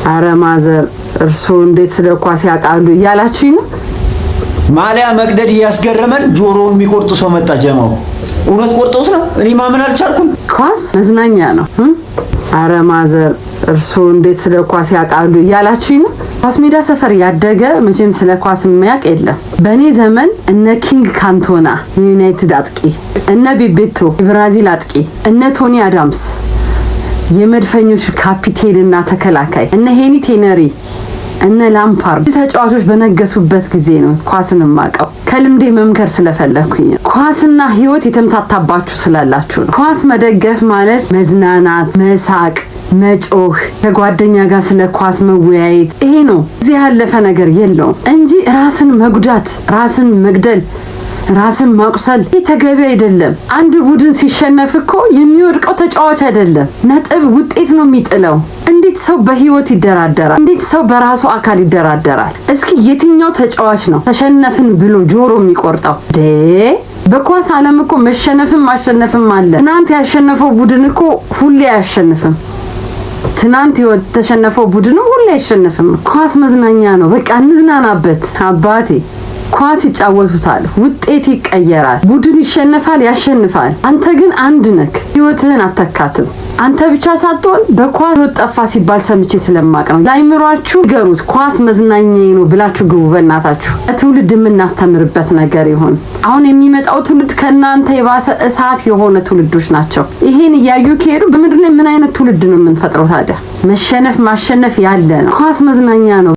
አረ ማዘር እርሶ እንዴት ስለ ኳስ ያውቃሉ እያላችሁኝ ነው? ማሊያ መቅደድ እያስገረመን ጆሮውን የሚቆርጥ ሰው መጣ። ጀማው እውነት ቆርጦስ ነው? እኔ ማመን አልቻልኩም። ኳስ መዝናኛ ነው። አረ ማዘር እርሶ እንዴት ስለ ኳስ ያውቃሉ እያላችሁኝ ነው? ኳስ ሜዳ ሰፈር ያደገ መቼም ስለ ኳስ የሚያውቅ የለም። በእኔ ዘመን እነ ኪንግ ካንቶና የዩናይትድ አጥቂ፣ እነ ቤቤቶ የብራዚል አጥቂ፣ እነ ቶኒ አዳምስ የመድፈኞች ካፒቴንና ተከላካይ፣ እነ ሄኒ ቴነሪ፣ እነ ላምፓርድ ተጫዋቾች በነገሱበት ጊዜ ነው ኳስን ማቀው። ከልምዴ መምከር ስለፈለኩኝ ኳስና ህይወት የተምታታባችሁ ስላላችሁ ነው። ኳስ መደገፍ ማለት መዝናናት፣ መሳቅ፣ መጮህ፣ ከጓደኛ ጋር ስለ ኳስ መወያየት፣ ይሄ ነው። እዚህ ያለፈ ነገር የለውም እንጂ ራስን መጉዳት፣ ራስን መግደል፣ ራስን ማቁሰል ተገቢ አይደለም። አንድ ቡድን ሲሸነፍ እኮ የሚወድቀው ተጫዋች አይደለም፣ ነጥብ ውጤት ነው የሚጥለው። እንዴት ሰው በህይወት ይደራደራል? እንዴት ሰው በራሱ አካል ይደራደራል? እስኪ የትኛው ተጫዋች ነው ተሸነፍን ብሎ ጆሮ የሚቆርጠው? በኳስ ዓለም እኮ መሸነፍም ማሸነፍም አለ። ትናንት ያሸነፈው ቡድን እኮ ሁሌ አያሸንፍም። ትናንት የተሸነፈው ቡድን ሁሌ አይሸነፍም። ኳስ መዝናኛ ነው። በቃ እንዝናናበት አባቴ። ኳስ ይጫወቱታል፣ ውጤት ይቀየራል፣ ቡድን ይሸነፋል፣ ያሸንፋል። አንተ ግን አንድ ነክ፣ ህይወትህን አተካትም። አንተ ብቻ ሳትሆን በኳስ ህይወት ጠፋ ሲባል ሰምቼ ስለማቅ ነው። ላይምሯችሁ ገሩት፣ ኳስ መዝናኛዬ ነው ብላችሁ ግቡ። በእናታችሁ ትውልድ የምናስተምርበት ነገር ይሁን። አሁን የሚመጣው ትውልድ ከእናንተ የባሰ እሳት የሆነ ትውልዶች ናቸው። ይሄን እያዩ ከሄዱ በምድር ላይ ምን አይነት ትውልድ ነው የምንፈጥረው ታዲያ? መሸነፍ ማሸነፍ ያለ ነው። ኳስ መዝናኛ ነው።